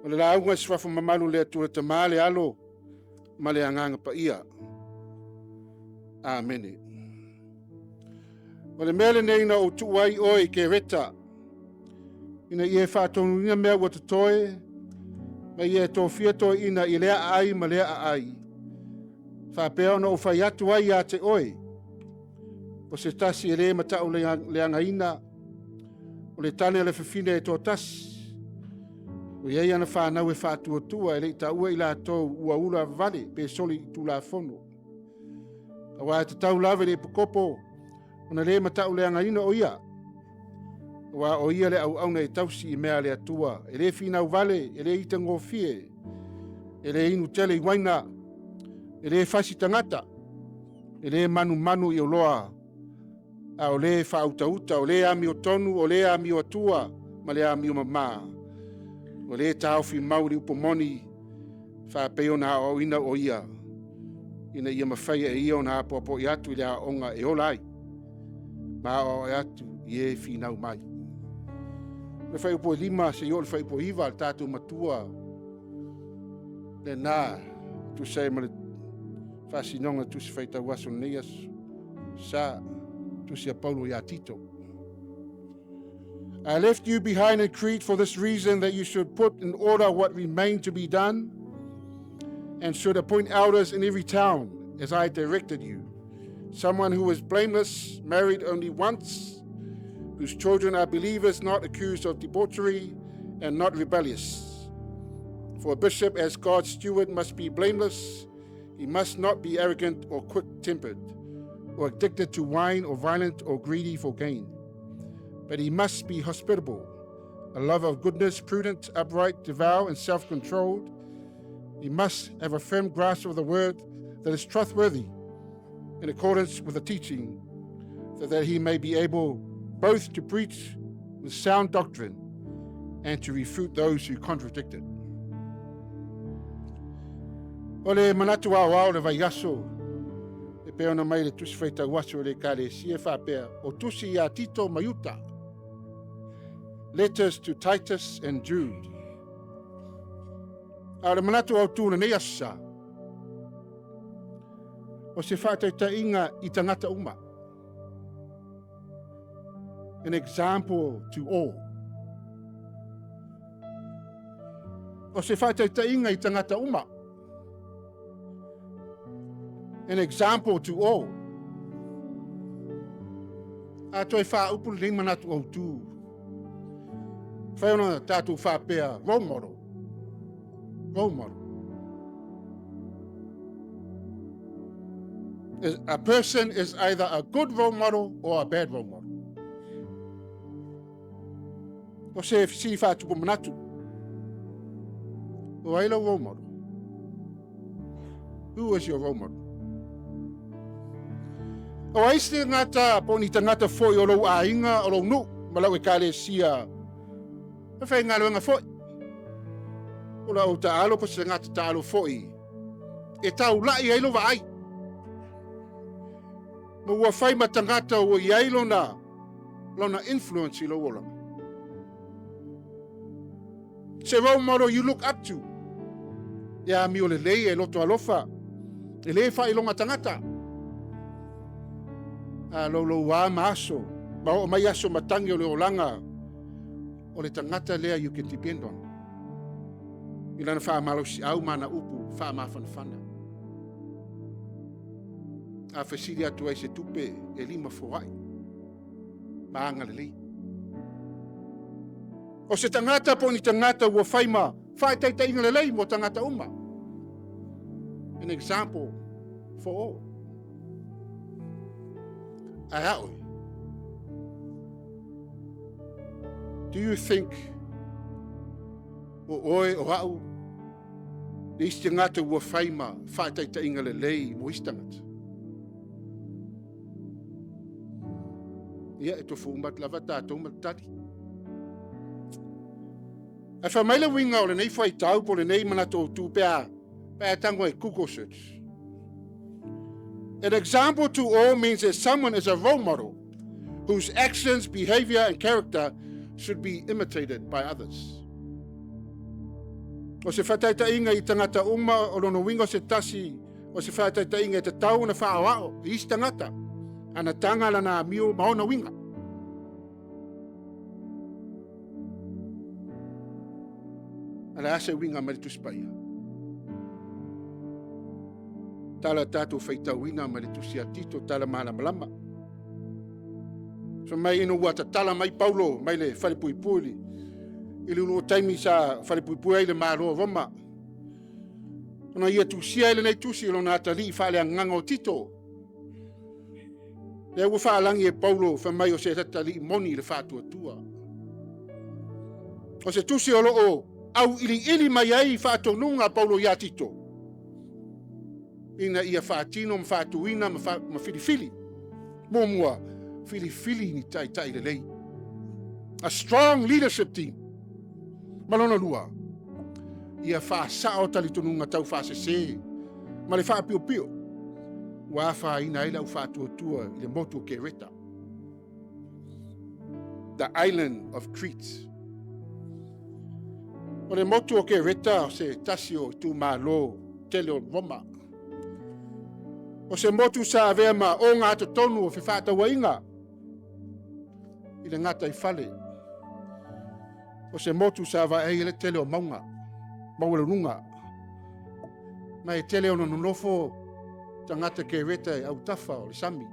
O le launga swafa mamalu le atua tamale alo, ma le anganga pa ia. Amene. O le mele nei na utu ai oi Kereta, ina ie faatonuina mea ua totoe, ma ie tofia toeaina i lea ai ma lea ai. Faapei ona o fai atu ai a te oi. O se tasi e le matau leagaina, o le tane le fafine e toatasi. O iei ana fanau e faatuatua e le taua i latou ua ulavavale pe soli tulafono. Awa e tatau lave le epikopo, ona le matau leagaina o ia. Wa o ia le auauna e tausi i mea le atua, e le fanau vale, e le itangofie, e le inu tele i waina, e le fasi tagata, e le manu i oloa, a o le faata'ita'iga, o le ami o tonu, o le ami o atua, ma le ami o mama, o le taufi mauri upomoni, faapei ona auauna o ia, ina ia mawhai e ia ona apopo i atu i le aonga e olai, ma o e atu i e fanau mai. Le fai upo lima se yo le fai upo iwa le tātou Matua, le nā, tu sei ma le whasinonga tu se fai tau aso neas, sa tu se Paulo ia Tito. I left you behind in Crete for this reason, that you should put in order what remained to be done, and should appoint elders in every town, as I directed you. Someone who is blameless, married only once, whose children are believers, not accused of debauchery, and not rebellious. For a bishop, as God's steward, must be blameless. He must not be arrogant or quick-tempered, or addicted to wine, or violent, or greedy for gain. But he must be hospitable, a lover of goodness, prudent, upright, devout, and self-controlled. He must have a firm grasp of the word that is trustworthy, in accordance with the teaching, so that he may be able both to preach with sound doctrine and to refute those who contradict it. O le Manatu Autu le vaiaso, e pe ona mai le tusi faitau aso le Kereta faapea, o tusi a Tito Mayuta. Letters to Titus and Jude. A le Manatu Autu lenei asa, o se faata'ita'iga i tagata uma. An example to all. O se faata'ita'iga i tagata uma. An example to all. A toi whaupu lenei Manatu Autu. Whaiona tātou whapea, role model. Role model. A person is either a good role model or a bad role model. O se si whātupu manatu. O aila role model. Who is your role model? O aiste ngata poni tangata foi o lau ainga o lau nu, malau e Kereta. E whai ngā luenga foi. O lau ta'alo pa se ngata ta'alo foi. E tau lai ailo wa ai. Ma ua whai ma tangata o i ailo na influence i lau olanga. Se role model you look up to. Ia mi o lenei e loto alofa. E le whai longa tangata. A lo wā maaso. Ma o mai aso matangi o le olanga. O le tangata lea you can depend on. I lana wha malo si au mana upu. Wha ma whanawhana. A whesiri atu ai se tupe e lima fowai. Maanga lelei. O se tangata po ni tangata ua whaima, faata'ita'iga lelei mo tangata uma. An example for all. Ai aoi. Do you think o oe o au le isi tangata ua whaima, faata'ita'iga lelei mo isi tangata? Ia e tofu umat lava tātou matari. E whamaila winga o lenei faitau po lenei Manatu Autu pea tango e Google search. An example to all means that someone is a role model whose actions, behavior, and character should be imitated by others. O se faata'ita'iga I tagata uma o lono winga o se tasi o se faata'ita'iga e tatau na fa'aoa'o I isi tagata ana tanga lana amio maona winga. Ala ase winga ma le tusipaia. Tala tatou faitauina ma le tusi a Tito tala malamalama. So mai ino ua tatala mai Paulo mai le falepuipui I le ulu taimi sa falepuipui ai le māloa roma. Ona ia tusia I lenei tusi lona atali faaleagaga o Tito. Le ua faalangi e Paulo famai o se tatali moni I le faatuatua. O se tusi o loo au ili mai ai faatonuga Paulo ia Tito. Ina ia faatino ma faatuina ma filifili. Mua filifili ni tai lelei. A strong leadership team. Malona lua. Ia faasao talitonuga tau faasese. Ma le faapiopio. Ua faaina ai lau faatuatua I le motu o Kereta. The island of Crete. O le motu o Kereta o se tasi o tu malo tele o Roma. O se motu sa avea ma o ngā tonu o faata'ita'iga I le ngata I fale. O se motu sa va e le tele o maunga, maulunga. Ma e tele o nonofo tangata Kereta e au tafa o le sami.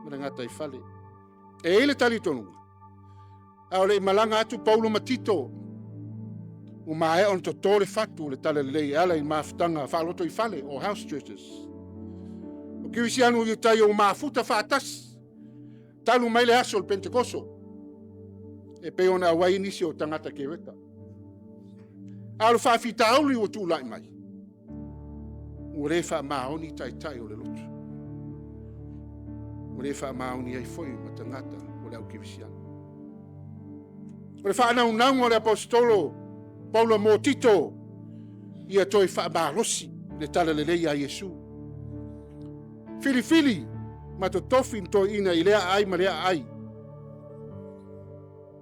Ma le ngata I fale. E ele tali tonu. A le malanga atu Paulo ma Tito. O mae on totoe le fatu le tale lei ala I mafutanga whaaloto I fale o house churches. O kirisianu I tai o mafuta faatasi. Talu mai le aso le Pentekoso. E pe ona awai nisi o tangata Kereta. Alo faafitauli o tūlai mai. O le wha maoni tai o le lotu. O le wha maoni ai foi ma tangata o le au kirisianu. O le whanau o le apostolo Paulo mo Tito ia toi whaamarosi le tala le lei a Yesu. Filifili ma to tofin toeaina I lea ai ma lea ai.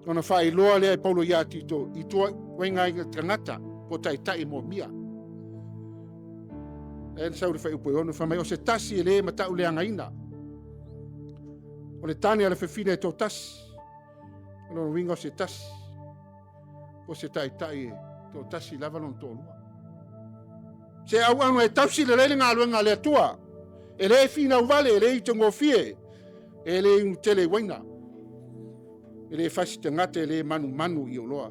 Ona whailoa lea Paulo ia Tito I tua wenga I tangata po tai mo mia. E sau le whai upo ono whamai o se tasi e le mata uleagaina. O le tane ala fafine toatasi. O le winga o se tasi. Po se tai toatasi lava lon tolua. Se auauna e tausi le leile ngā luenga le atua. E le fanau vale, e le itongofie. E le tele waina. E le fasi tangata e le manu I oloa.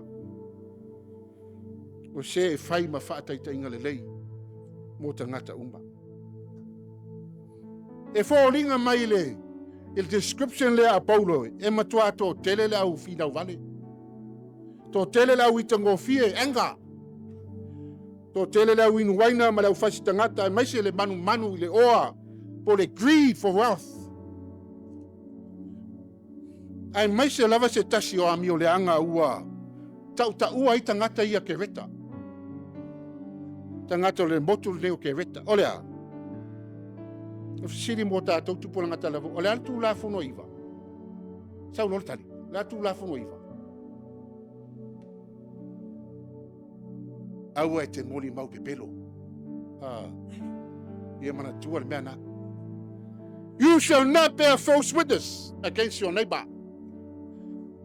O se e fai ma faata'ita'iga le lei. Mo tangata uma. E fōlinga mai le. Il description le a Paulo. E matua to tele le au fanau vale. To tele lau I tangofie enga. To tele lau inu waina ma lau fasi tangata e maise le manu I le oa po le greed for wealth. Ai maise lava se tasi o ami o le anga ua ua I tangata ia Kereta. Tangata o le motu leo Kereta. Olea. O siri mo tātou tupo ngata lavo. Olea le tulafono iwa. Sau lor tali. La tulafono iwa. Aua e te moli mau pepelo. Ia Manatu le mea na. You shall not bear false witness against your neighbor.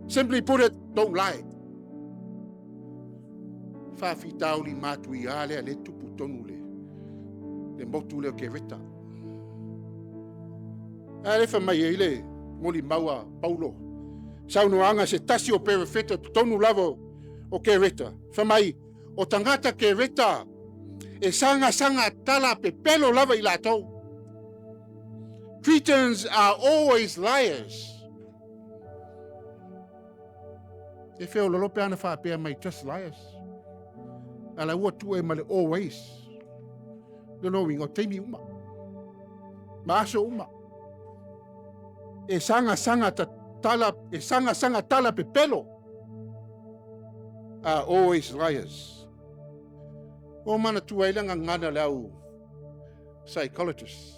Simply put it, don't lie. Fa'afitau li matu I ale le tupu tonu le motu leo Kereta. Ale fa mai ele moli maua Paulo. Saunoanga se tasi o perefeta tonu lavo o Kereta. Fa mai o tangata Kereta e sanga tala pepelo lava I latou. Cretans are always liars. E feo lolope ana faapei mai just liars. Ala ua tu e male always. No knowing o teimi uma. Maaso uma. E sanga tala pepelo. Are always liars. O Manatu ai langa ngana lau psychologists.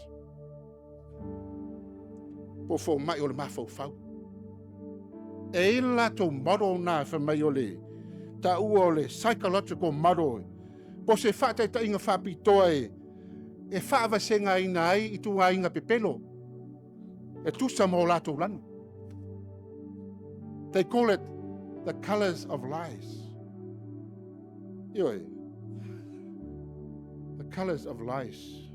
Po fo mai o le mafaufau. E ila to maro na fa mai o le ta'u o le psychological model. Po se faata'ita'iga faapitoa e faavasegaina ai I tuaiga pepelo. E tusa mo latou lanu. They call it the colors of lies. Ioi. The colors of lies.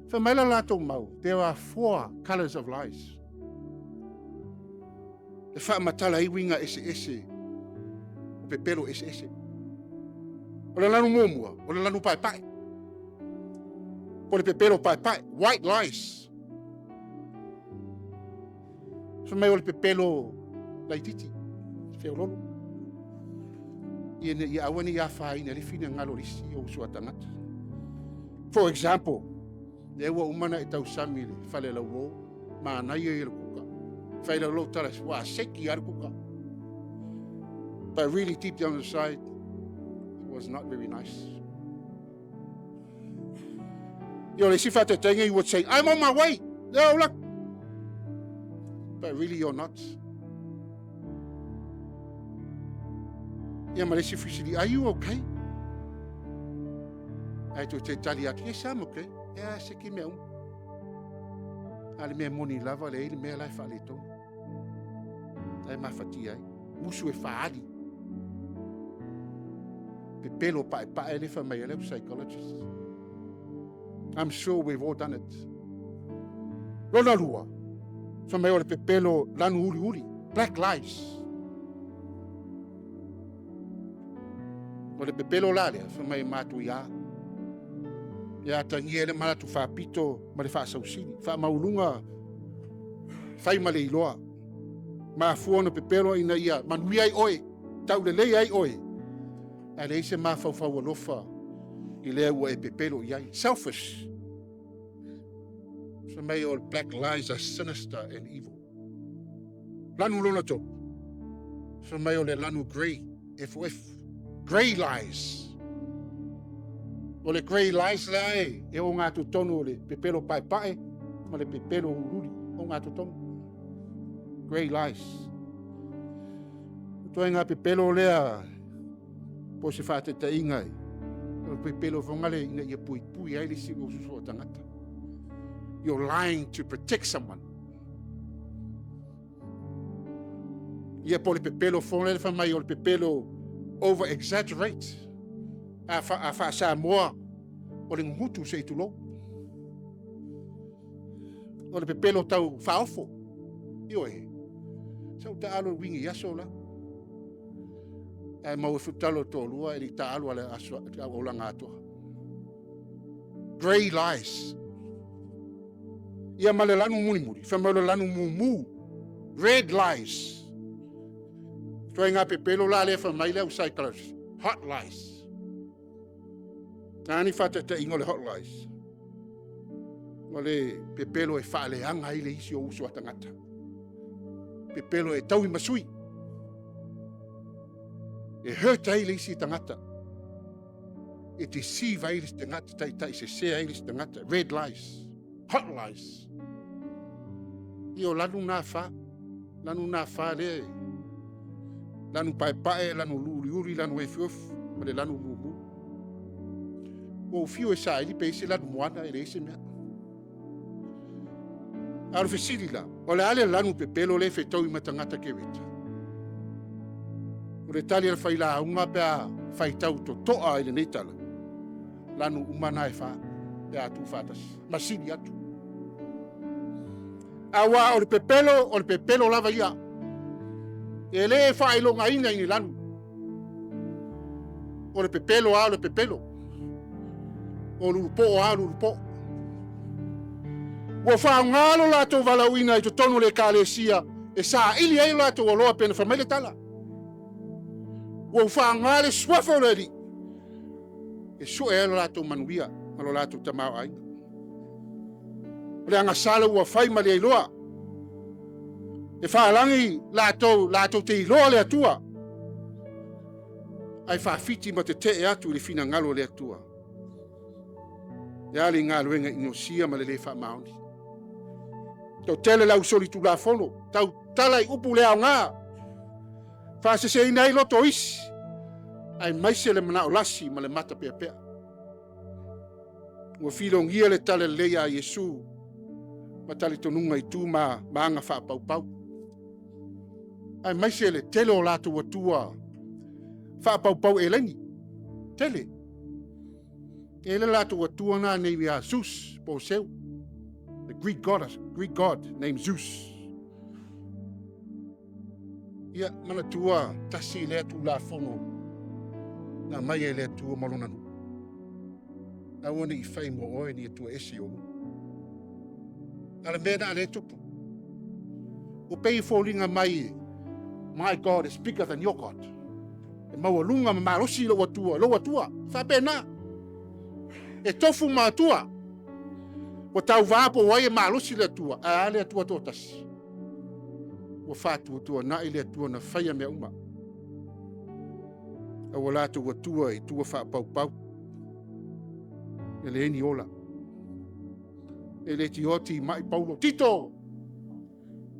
Whamaila latou mau, there are 4 colors of lies. E whaamatala iwinga ese. O pepelo ese. O le lanu momua, o le lanu pai. O le pepelo pai. White lies. Whamai o le pepelo laititi. Whiaulolo. Ia awane ia whaina le fina ngalo lisi o usua tangata. For example, le ua umana e tausami le whale lau maanai e le kuka. Whaila lo tala wa seki ar kuka. But really deep down inside, it was not very nice. Le si faata'ita'iga, you would say, I'm on my way. No, look. But really you're not. Ia malesi fisili, are you okay? Ai to te tali atu, yes, I'm okay. Ia seki mea Ale mea moni lava le mea lai whaale tonu. Ai mawhati ai. Musu e whaari. Pepelo pae le whamai aleu psychologist. I'm sure we've all done it. Lona lua. Whamai ole pepelo lanu uri. Black lies. Ole pepelo lale, whamai mātu ia. Ia tangia ele Manatu whapito ma le whaasausini. Whaamaulunga whai ma le iloa. Mafua no pepelo ina ia manui ai oe. Tau lenei ai oe. A le se mafau alofa I lea ua e pepelo iai. Selfish. So may all black lies are sinister and evil. Lanu lona to. So may all le lanu grey. FOF. Grey lies. O le grey lies lai e o ngā tonu o le pepelo pae ma le pepelo ururi o ngā tonu. Grey lies. Toi ngā pepelo lea po se faata'ita'iga o pepelo whongale ina ia pui ai le singo susu o tangata. You're lying to protect someone. Ia po le pepelo whongale le whamai o le pepelo over-exaggerate. A wha moa o le ngutu se itulo. O le pepelo tau whaofo. Io Sau ta'alo wingi yaso la. Ai mau futalo tolua e ta'alo ale aswa o la ngatoa. Grey lies. Ia male lanu muni. Whamalo lanu mumu. Red lies. Toi ngā pepelo la le whamai leo psychologist. Hot lies. Nani faata'ita'iga le hot lies. O le pepelo e whaaleanga ai le isi o uso a tangata. Pepelo e tau I masui. E hurt ai le isi tangata. E deceive ai le tangata. Tai se se ai le tangata. Red lies. Hot lies. Io lanu nā wha le. Lanu pae, lanu luri, lanu efiofu. Ma le lanu mumu. O fio e sa ili pe se lanu moana e le se mea. Aru fesili la. O le ale lanu pepelo le fetau I matangata Kereta. O le tali al whaila aunga pea whaitau totoa I lenei tala. Lanu umana e wha. E atu whatasi. Masini atu. Awa o le pepelo lava ia. E le e whailonga ina I lanu. O le pepelo a o le pepelo. O lupo a lupo. Ua whaangalo latou valauina I totonu le kālesia e sa ili ai latou o loa pena whamaile tala. Ua whaangale swafo leri. E so e latou manuia malo latou tamau aina. Le angasala ua whai ma le iloa. E whaalangi latou te iloa le atua. Ai whaafiti ma te atu le fina ngalo le atua. E ali ngā luenga inosia ma le whaamaoni. Tau tele lau soli tulafono. Tau talai upu lea ngā. Whaasese ina I loto isi. ai maise le manao lasi ma le mata pea pea. Ua filongia le tale lei a Yesu ma tali tonunga i tu ma anga faapau. Ai maise le tele o latou atua faapau e lenei. Tele. E le latou atua na nei a Zeus po seu. The Greek god named Zeus. Ia manatua tasi le tulafono na mai e le atua malonanu. Auauna i whai mo oe ni atua esi o. Ale mena ale tupu. O pei fōlinga mai, my God is bigger than your God. E maua lunga ma marosi lo atua, whapena. E tofu ma atua. O tau vāpo wai e marosi le atua, a ale atua totasi. O faatuatua na ile atua na whaia mea uma. A walatu atua i tua faapau. E le eni ola. E le tioti mai paulo. Tito!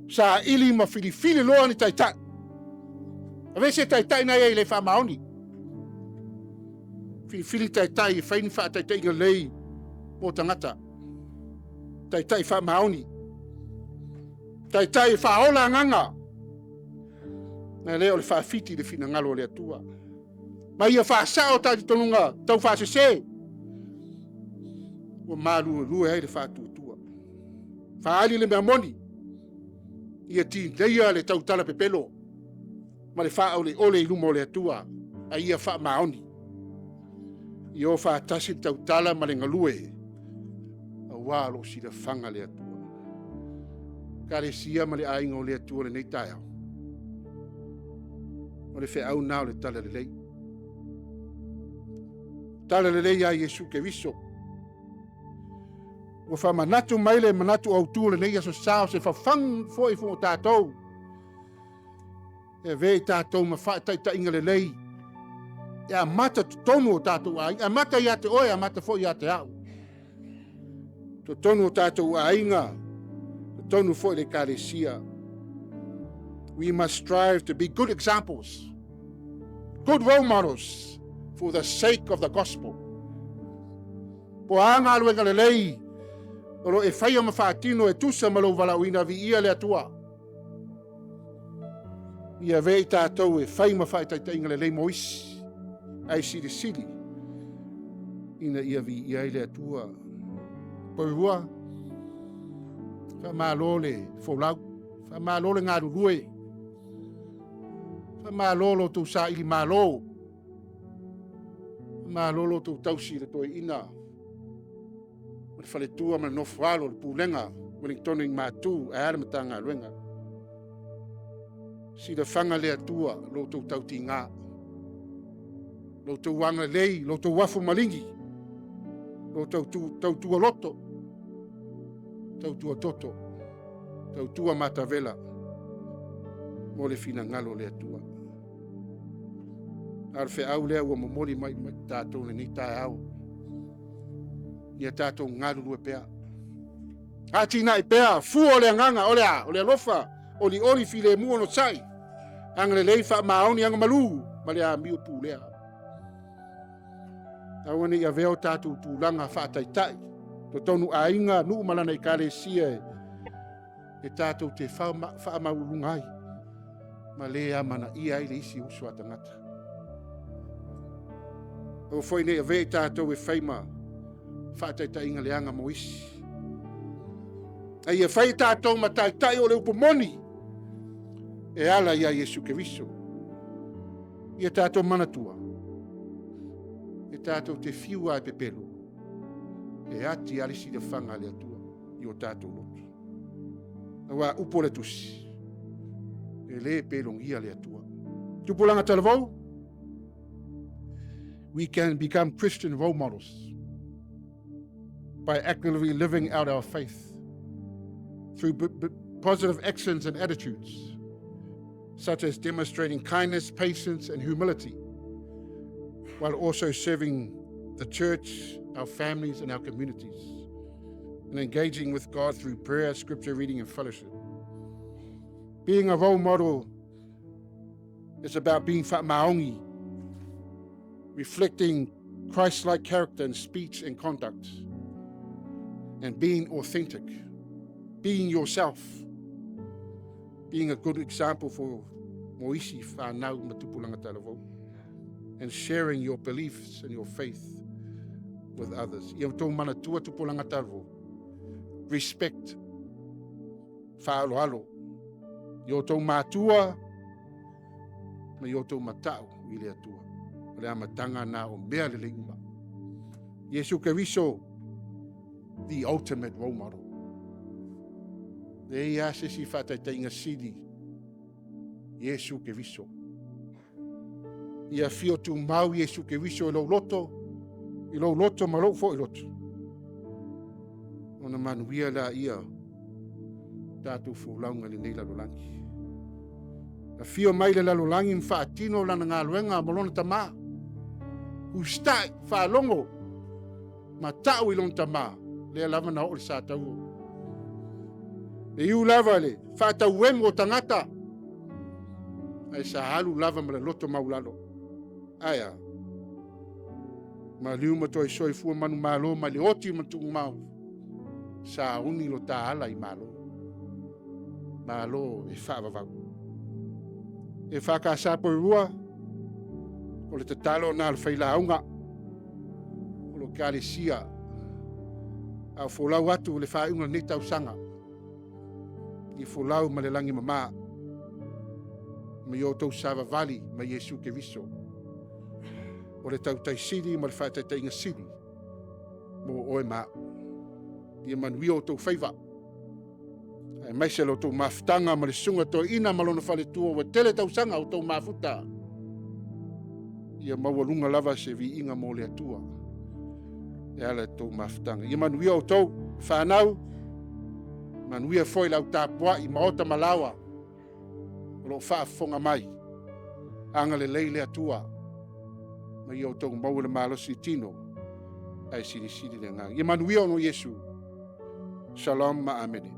Sa ili ma filifili loa ni taitai. A vese taitai na e le wha maoni. Filifili taitai e whaini faata'ita'iga lei mo tagata. Taitai wha maoni. Taitai whaola nganga. Na leo le whaafiti le fina ngalo le atua. Ma ia whaasao tati tonunga tau whaasese. Ua malu lue hai le faatuatua. Whaali le mea moni. Ia ti leia le tautala pepelo. Ma le whaau le ole ilumo le atua. A ia wha maoni. I o faatasi tautala ma le ngalue. A walo si le whanga le atua. Kare sia ma le ainga o le atua le nei tai au. O le whaau nao le tala le lei. Tala le lei a Yesu ke viso. Ua wha manatu mai le manatu autu le nei aso sao se whawhang foi fu o tātou. E vei tātou ma faata'ita'iga le lei. E a mata tonu o tātou ai. A mata ia te oe, a mata foi ia te au. To tonu o tātou ainga. To tonu foi le kālesia. We must strive to be good examples. Good role models for the sake of the gospel. Po anga aluenga le lei. Olo e whaia ma whaatino e tusa ma lauwalauina vi ia le atua. Ia vei tātou e whai ma faata'ita'iga le lei moisi. Ai sili. Ina ia vi ia le atua. Poirua. Wha mālo le faulau. Wha mālo le ngāru rue. Wha mālo lo tau sa ili mālo. Mālo lo tau tausi le toeaina. O le whaletua ma le nofualo le pūlenga. Wellington i Matu a ara matanga luenga. Si le whanga le atua lo tau tauti ngā. Lo tau wanga lei, lo tau wafu malingi. Lo tau tua loto. Tau tua toto. Tau tua matavela. Mo le fina ngalo le atua. Arfe au lea ua momoli mai tātou le ni tae au. Ia tātou ngāru lue pea. Hati nai pea, fu o le nganga, o le alofa, o li ori file mua no sai. Anga le leifa maoni anga malu, ma le a mio pu lea. Awane ia veo tātou tūlanga faata'ita'i. To tonu ainga nuu malana i kālesia e tātou te whaamaurungai. Ma lea mana ia i le isi usu a tangata. O foi nei a vei tātou e whaima faata'ita'iga le anga mo isi. A ia whai tātou ma taitai o le upomoni. E ala ia Yesu ke viso. Ia tātou manatua. E tātou te fiua e pepelo. E ati alisi le whanga le atua. I o tātou lotu. Awa upo le tusi. E le pelong ia le atua. Tupulanga talavou. We can become Christian role models by actively living out our faith through positive actions and attitudes, such as demonstrating kindness, patience, and humility, while also serving the church, our families, and our communities, and engaging with God through prayer, scripture reading, and fellowship. Being a role model is about being maongi, reflecting Christ-like character in speech and conduct, and being authentic, being yourself, being a good example for moisi fanau matupulanga talavou, and sharing your beliefs and your faith with others. Ia tau Manatu Autu pulanga talavou, respect fa'aloalo, ia tau matua, ma ia tau matau i le atua, le amatanga na o mea le uma. Yesu Keriso, the ultimate role model. E ia se si faata'ita'iga sili, Yesu Keriso. Ia fio tu mau Yesu Keriso i lo loto ma lo fo i loto. Ona manuia la ia tātou fulaunga lenei lalolangi. A fio mai le lalolangi mfaatino lana ngā luenga malona tamā. Hustai whaalongo ma tau i lona tamā. Lea lava na o le sātau. E ulavavale, faatauemu o tagata. Ai sa halu lava ma le loto maulalo. Aia. Ma liu ma toi soifua manu malo ma le oti ma tungu mau. Sa uni lo tāala i malo. Malo e whaavavau. E whakasāpo i rua. O le tatalo nā le whailaunga. O lo kālesia. Au folau atu le whaunga ni tausanga. I folau ma le langi mamā. Ma i o tau savavali ma Yesu Keriso. O le tausi ma le faata'ita'iga sili. Mo oe mā. Ia manuia o tau whaiva. Ai mai se lo tau mafutanga ma le sunga toeaina ma lona whaletua wa tele tausanga o tau mafuta. Ia mawalunga lava se vi inga mo le atua. E ala tau mafutanga. Ia manuia o tau fanau. Manuia foi lau tāpua i maota malawa. O lo whaafonga mai. Anga le leile atua. Ma ia o tau mau le malosi tino. Ai siri le ngā. Ia manuia o no Yesu. Shalom ma amene.